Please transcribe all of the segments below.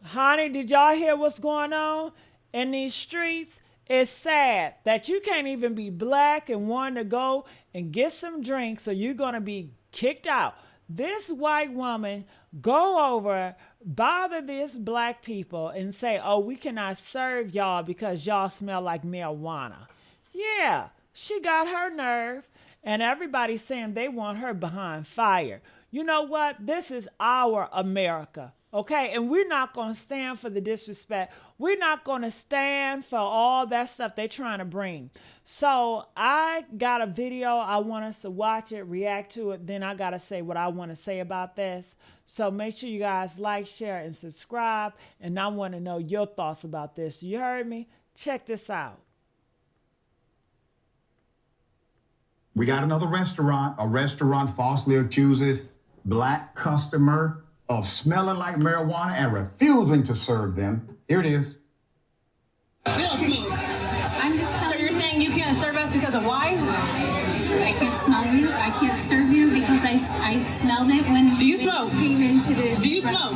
Honey, did y'all hear what's going on in these streets? It's sad that you can't even be black and want to go and get some drinks, or you're going to be kicked out. This white woman go over, bother these black people and say, oh, we cannot serve y'all because y'all smell like marijuana. Yeah, she got her nerve, and everybody's saying they want her behind fire. You know what? This is our America. Okay, and we're not going to stand for the disrespect. We're not going to stand for all that stuff they're trying to bring. So I got a video. I want us to watch it, react to it. Then I got to say what I want to say about this. So make sure you guys like, share, and subscribe. And I want to know your thoughts about this. You heard me? Check this out. We got another restaurant. A restaurant falsely accuses black customer of smelling like marijuana and refusing to serve them. Here it is. We don't smoke. So you're saying you can't serve us because of why? I can't smell you. I can't serve you because I smelled it when Do you smoke? came into the Do you smoke?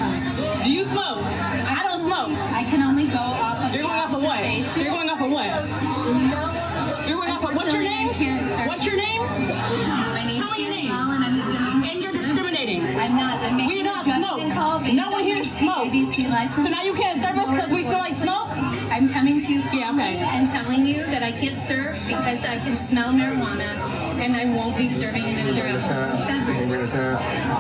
Do you smoke? I don't smoke. I can only go off of You're going off of what? observation. You're going off of what? You're going off of what's your name? What's your name? My name's Tell me your name. Danielle, and I'm a gentleman. And you're discriminating. I'm not. I'm making We don't a judgment smoke. call based No one on here my smokes. ABC license. So now you can't serve us because we smell like smoke? I'm coming to you Yeah, okay. and telling you that I can't serve because I can smell marijuana, and I won't be serving in another beverage.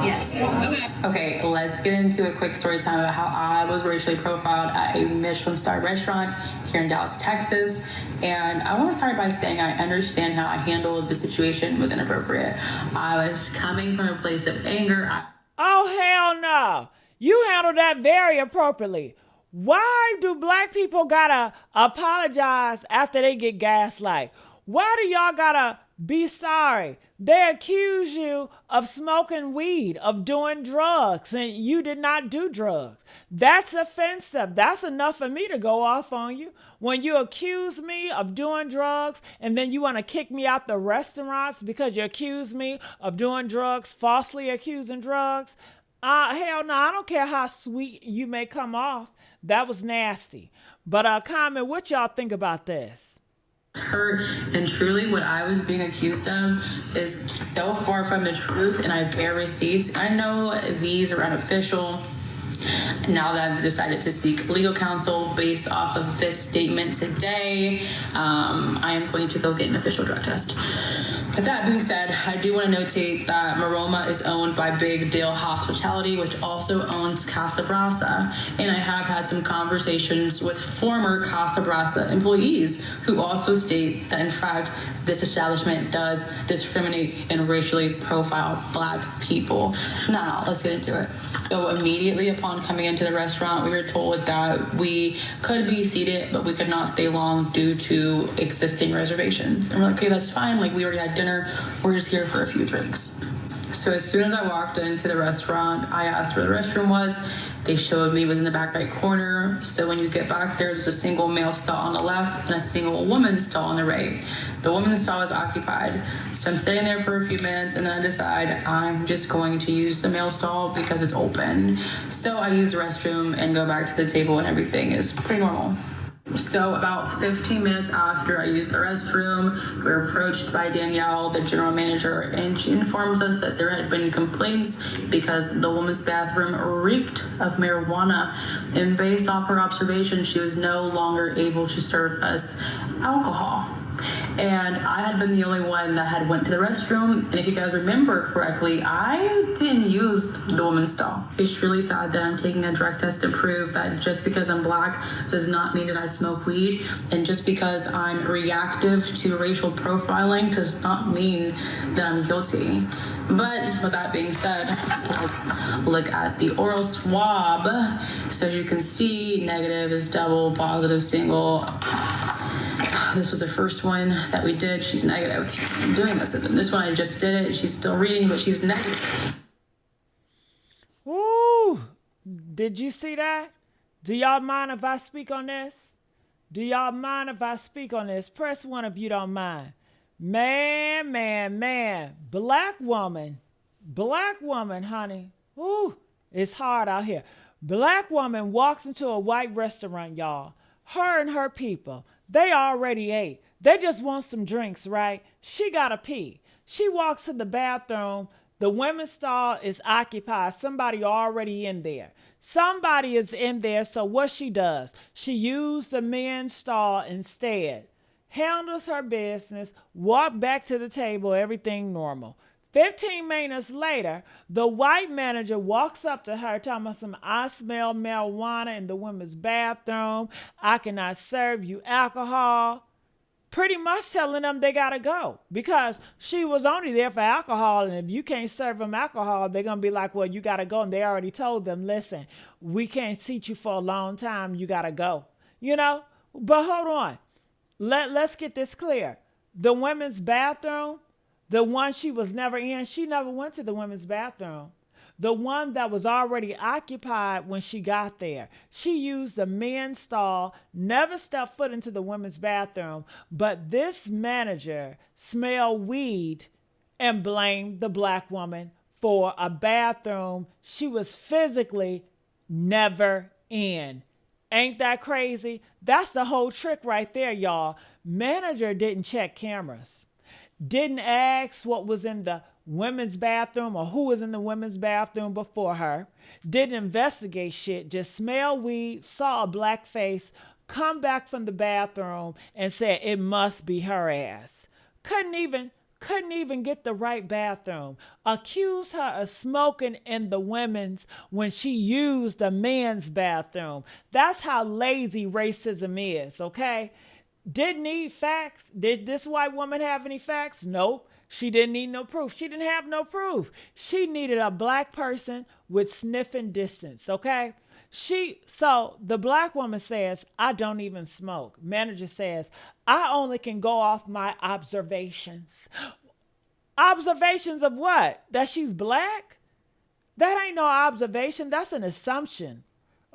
Yes. Okay, let's get into a quick story time about how I was racially profiled at a Michelin star restaurant here in Dallas, Texas. And I want to start by saying I understand how I handled the situation was inappropriate. I was coming from a place of anger. Oh, hell no. You handled that very appropriately. Why do black people gotta apologize after they get gaslight? Why do y'all gotta be sorry? They accuse you of smoking weed, of doing drugs, and you did not do drugs. That's offensive. That's enough for me to go off on you. When you accuse me of doing drugs and then you want to kick me out the restaurants because you accuse me of doing drugs, falsely accusing drugs, hell no, I don't care how sweet you may come off. That was nasty. But comment, what y'all think about this? Hurt, and truly what I was being accused of is so far from the truth, and I bear receipts. I know these are unofficial. Now that I've decided to seek legal counsel based off of this statement today, I am going to go get an official drug test. With that being said, I do want to notate that Maroma is owned by Big Deal Hospitality, which also owns Casa Brasa. And I have had some conversations with former Casa Brasa employees who also state that, in fact, this establishment does discriminate and racially profile black people. Now, let's get into it. So immediately upon coming into the restaurant, we were told that we could be seated, but we could not stay long due to existing reservations. And we're like, okay, that's fine. Like, we already had dinner. We're just here for a few drinks. So as soon as I walked into the restaurant, I asked where the restroom was. They showed me it was in the back right corner. So when you get back there, there's a single male stall on the left and a single woman's stall on the right. The woman's stall is occupied. So I'm staying there for a few minutes and then I decide I'm just going to use the male stall because it's open. So I use the restroom and go back to the table and everything is pretty normal. So about 15 minutes after I used the restroom, we're approached by Danielle, the general manager, and she informs us that there had been complaints because the woman's bathroom reeked of marijuana. And based off her observation, she was no longer able to serve us alcohol. And I had been the only one that had went to the restroom. And if you guys remember correctly, I didn't use the woman's stall. It's really sad that I'm taking a drug test to prove that just because I'm black does not mean that I smoke weed. And just because I'm reactive to racial profiling does not mean that I'm guilty. But with that being said, let's look at the oral swab. So as you can see, negative is double, positive single. This was the first one that we did. She's negative. Okay, I'm doing this. And this one I just did it. She's still reading, but she's negative. Ooh, did you see that? Do y'all mind if I speak on this? Do y'all mind if I speak on this? Press 1 if you don't mind. Man. Black woman, honey. Ooh, it's hard out here. Black woman walks into a white restaurant, y'all. Her and her people, they already ate. They just want some drinks, right? She gotta pee. She walks to the bathroom. The women's stall is occupied. Somebody already in there. Somebody is in there, so what she does, she used the men's stall instead. Handles her business, walk back to the table, everything normal. 15 minutes later, the white manager walks up to her talking about some, I smell marijuana in the women's bathroom. I cannot serve you alcohol. Pretty much telling them they gotta go because she was only there for alcohol, and if you can't serve them alcohol, they're gonna be like, well, you gotta go. And they already told them, listen, we can't seat you for a long time, you gotta go. But hold on, let's get this clear. The women's bathroom, the one she was never in, she never went to the women's bathroom. The one that was already occupied when she got there. She used the men's stall, never stepped foot into the women's bathroom, but this manager smelled weed and blamed the black woman for a bathroom she was physically never in. Ain't that crazy? That's the whole trick right there, y'all. Manager didn't check cameras. Didn't ask what was in the women's bathroom or who was in the women's bathroom before her. Didn't investigate shit. Just smelled weed, saw a black face, come back from the bathroom and said it must be her ass. Couldn't even get the right bathroom. Accused her of smoking in the women's when she used the men's bathroom. That's how lazy racism is, okay? Didn't need facts. Did this white woman have any facts? Nope. She didn't need no proof. She didn't have no proof. She needed a black person with sniffing distance, okay? So the black woman says, I don't even smoke. Manager says, I only can go off my observations. Observations of what? That she's black? That ain't no observation. That's an assumption,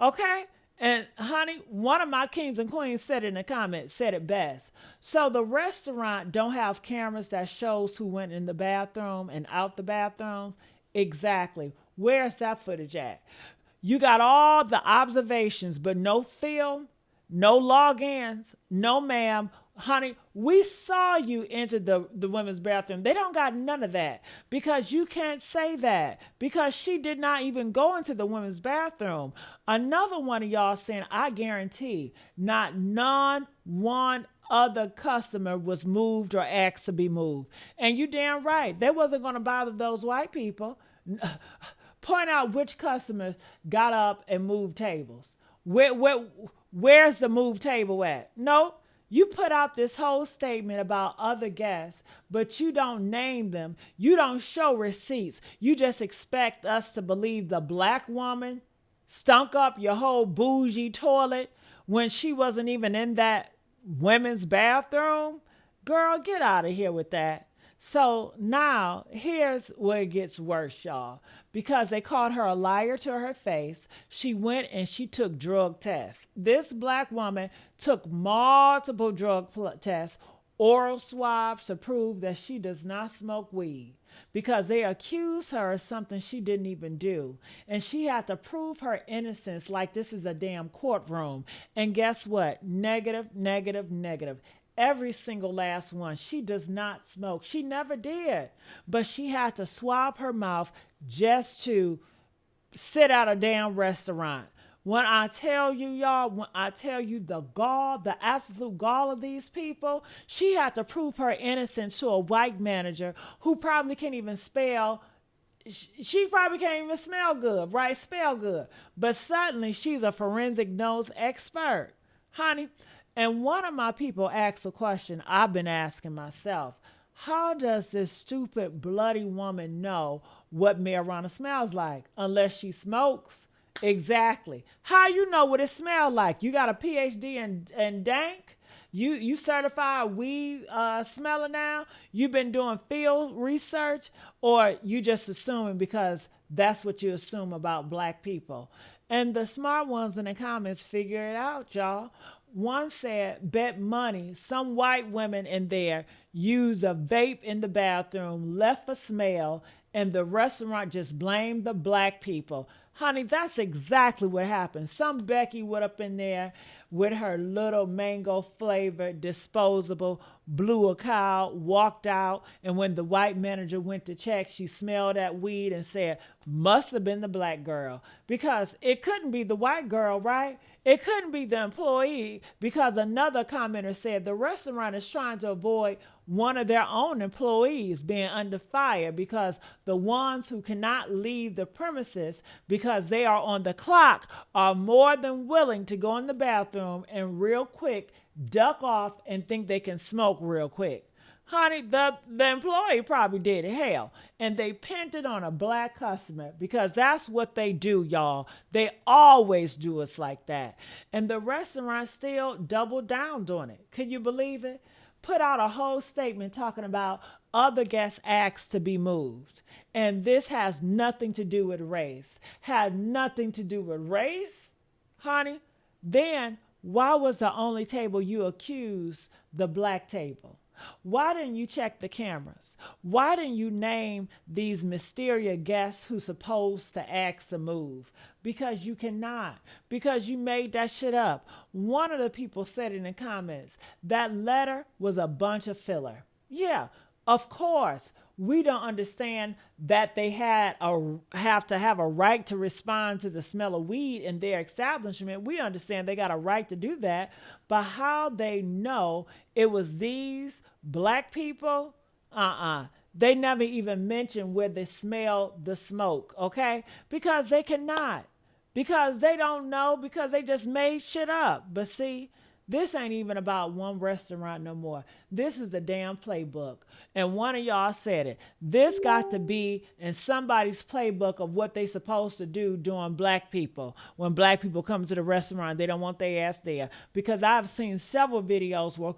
okay? And honey, one of my kings and queens said in the comments, said it best. So the restaurant don't have cameras that shows who went in the bathroom and out the bathroom? Exactly. Where's that footage at? You got all the observations, but no film, no logins, no ma'am. Honey, we saw you enter the women's bathroom. They don't got none of that because you can't say that because she did not even go into the women's bathroom. Another one of y'all saying, I guarantee not one other customer was moved or asked to be moved. And you damn right. They wasn't going to bother those white people. Point out which customers got up and moved tables. Where's the moved table at? Nope. You put out this whole statement about other guests, but you don't name them. You don't show receipts. You just expect us to believe the black woman stunk up your whole bougie toilet when she wasn't even in that women's bathroom. Girl, get out of here with that. So now here's where it gets worse, y'all. Because they called her a liar to her face, she went and she took drug tests. This black woman took multiple drug tests, oral swabs to prove that she does not smoke weed. Because they accused her of something she didn't even do. And she had to prove her innocence like this is a damn courtroom. And guess what? Negative, negative, negative. Every single last one. She does not smoke. She never did. But she had to swab her mouth just to sit at a damn restaurant. When I tell you, y'all, when I tell you the gall, the absolute gall of these people, she had to prove her innocence to a white manager who probably can't even spell. She probably can't even smell good, right? Spell good. But suddenly she's a forensic nose expert. Honey, and one of my people asked a question I've been asking myself. How does this stupid, bloody woman know what marijuana smells like unless she smokes? Exactly. How you know what it smells like? You got a PhD in dank? You certified weed smeller now? You been doing field research? Or you just assuming because that's what you assume about black people? And the smart ones in the comments figure it out, y'all. One said, bet money some white women in there used a vape in the bathroom, left a smell, and the restaurant just blamed the black people. Honey, that's exactly what happened. Some Becky went up in there with her little mango flavored disposable, blew a cow, walked out, and when the white manager went to check, she smelled that weed and said, must have been the black girl. Because it couldn't be the white girl, right? It couldn't be the employee because another commenter said the restaurant is trying to avoid one of their own employees being under fire because the ones who cannot leave the premises because they are on the clock are more than willing to go in the bathroom and real quick duck off and think they can smoke real quick. Honey, the employee probably did it. Hell. And they pinned it on a black customer because that's what they do, y'all. They always do us like that. And the restaurant still doubled down on it. Can you believe it? Put out a whole statement talking about other guests asked to be moved. And this has nothing to do with race. Had nothing to do with race, honey. Then why was the only table you accused the black table? Why didn't you check the cameras? Why didn't you name these mysterious guests who's supposed to ask to move? Because you cannot. Because you made that shit up. One of the people said it in the comments. That letter was a bunch of filler. Yeah, of course. We don't understand that they have to have a right to respond to the smell of weed in their establishment. We understand they got a right to do that. But how they know it was these black people? They never even mentioned where they smelled the smoke, okay? Because they cannot. Because they don't know, because they just made shit up. But see, this ain't even about one restaurant no more. This is the damn playbook. And one of y'all said it. This got to be in somebody's playbook of what they supposed to do during black people. When black people come to the restaurant, they don't want their ass there. Because I've seen several videos where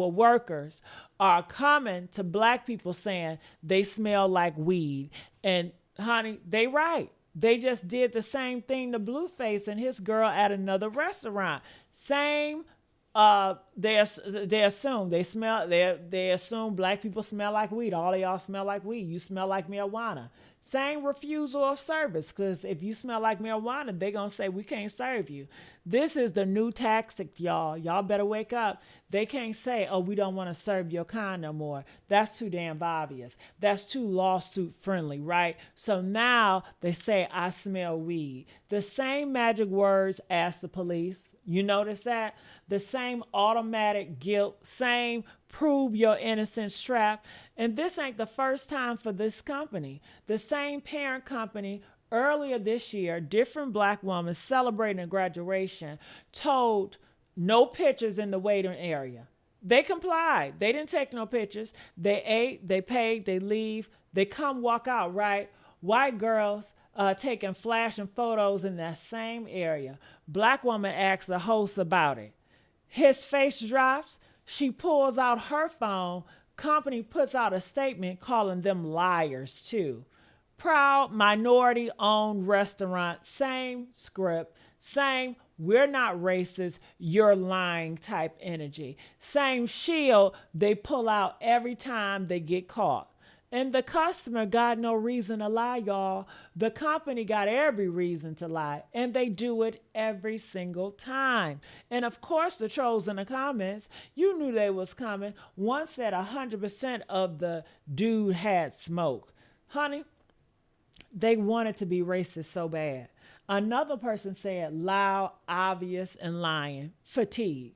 workers are coming to black people saying they smell like weed. And honey, they right. They just did the same thing to Blueface and his girl at another restaurant. Same. They assume they assume black people smell like weed. All of y'all smell like weed. You smell like marijuana. Same refusal of service, because if you smell like marijuana, they're gonna say we can't serve you. This is the new tactic, y'all. Y'all better wake up. They can't say, oh, we don't want to serve your kind no more. That's too damn obvious. That's too lawsuit friendly, right? So now they say, I smell weed. The same magic words as the police. You notice that? The same automatic guilt, same prove your innocence trap. And this ain't the first time for this company. The same parent company earlier this year, different black woman celebrating a graduation told no pictures in the waiting area. They complied. They didn't take no pictures. They ate, they paid, they leave. They come walk out, right? White girls taking flashing photos in that same area. Black woman asks the host about it. His face drops. She pulls out her phone. Company puts out a statement calling them liars too. Proud minority-owned restaurant, same script, same we're not racist, you're lying type energy. Same shield they pull out every time they get caught. And the customer got no reason to lie, y'all. The company got every reason to lie, and they do it every single time. And of course, the trolls in the comments, you knew they was coming. One said 100% of the dude had smoke. Honey, they wanted to be racist so bad. Another person said loud, obvious, and lying. Fatigue.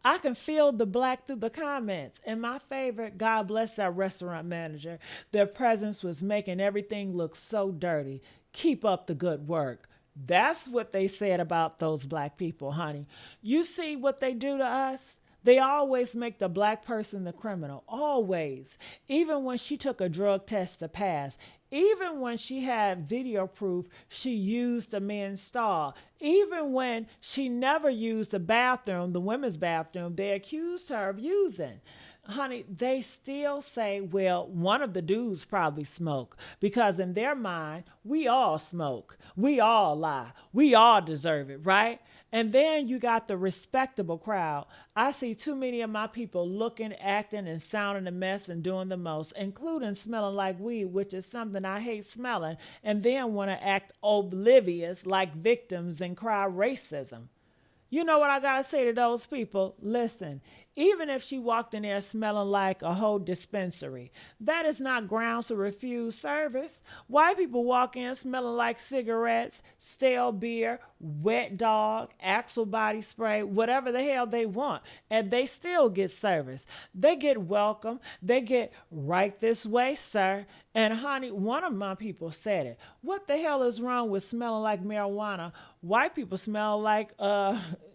I can feel the black through the comments. And my favorite, God bless that restaurant manager. Their presence was making everything look so dirty. Keep up the good work. That's what they said about those black people, honey. You see what they do to us? They always make the black person the criminal. Always. Even when she took a drug test to pass. Even when she had video proof she used a men's stall. Even when she never used the bathroom, the women's bathroom, they accused her of using. Honey, they still say, well, one of the dudes probably smoke because in their mind, we all smoke. We all lie. We all deserve it, right? And then you got the respectable crowd. I see too many of my people looking, acting, and sounding a mess and doing the most, including smelling like weed, which is something I hate smelling, and then want to act oblivious like victims and cry racism. You know what I gotta say to those people? Listen, even if she walked in there smelling like a whole dispensary, that is not grounds to refuse service. White people walk in smelling like cigarettes, stale beer, wet dog, Axle body spray, whatever the hell they want, and they still get service. They get welcome. They get right this way, sir. And honey, one of my people said it. What the hell is wrong with smelling like marijuana? White people smell like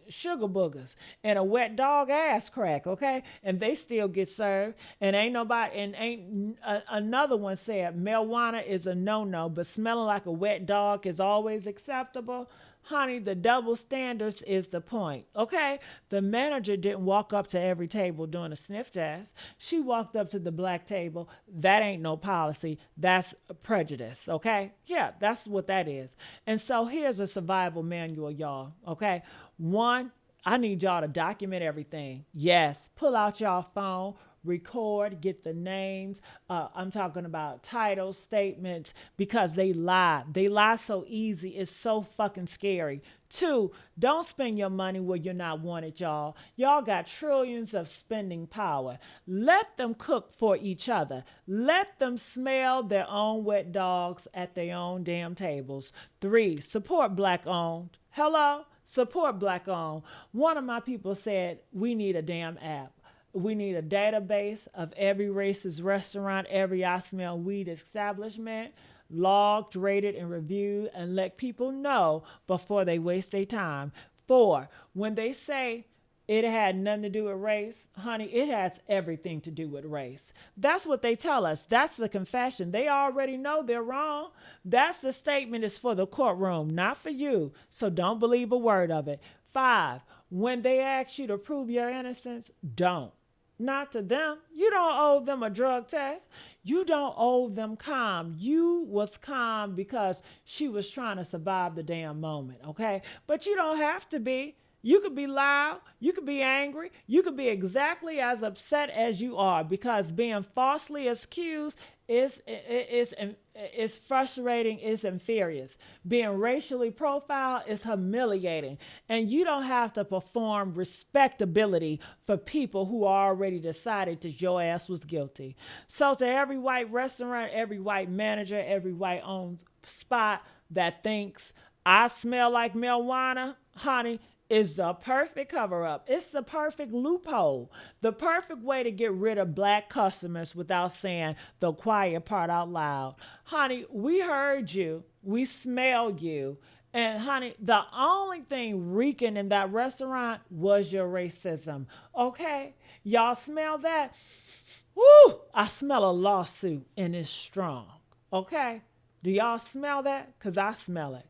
sugar boogers and a wet dog ass crack, okay? And they still get served. And ain't nobody, and ain't another one said marijuana is a no-no, but smelling like a wet dog is always acceptable. Honey, the double standards is the point, okay? The manager didn't walk up to every table doing a sniff test. She walked up to the black table. That ain't no policy. That's prejudice, okay? Yeah, that's what that is. And so here's a survival manual, y'all, okay? One, I need y'all to document everything. Yes, pull out y'all phone, record, get the names. I'm talking about titles, statements, because they lie. They lie so easy. It's so fucking scary. Two, don't spend your money where you're not wanted, y'all. Y'all got trillions of spending power. Let them cook for each other. Let them smell their own wet dogs at their own damn tables. Three, support black owned. Hello? Support black owned. One of my people said, we need a damn app. We need a database of every racist restaurant, every I smell weed establishment, logged, rated, and reviewed, and let people know before they waste their time. Four, when they say it had nothing to do with race, honey, it has everything to do with race. That's what they tell us. That's the confession. They already know they're wrong. That's the statement is for the courtroom, not for you. So don't believe a word of it. Five, when they ask you to prove your innocence, don't. Not to them. You don't owe them a drug test. You don't owe them calm. You was calm because she was trying to survive the damn moment, okay? But you don't have to be. You could be loud. You could be angry. You could be exactly as upset as you are because being falsely accused is frustrating, is inferior. Being racially profiled is humiliating. And you don't have to perform respectability for people who already decided that your ass was guilty. So to every white restaurant, every white manager, every white owned spot that thinks I smell like marijuana, honey, is the perfect cover up. It's the perfect loophole. The perfect way to get rid of black customers without saying the quiet part out loud. Honey, we heard you. We smelled you. And honey, the only thing reeking in that restaurant was your racism. Okay? Y'all smell that? Woo! I smell a lawsuit and it's strong. Okay? Do y'all smell that? Because I smell it.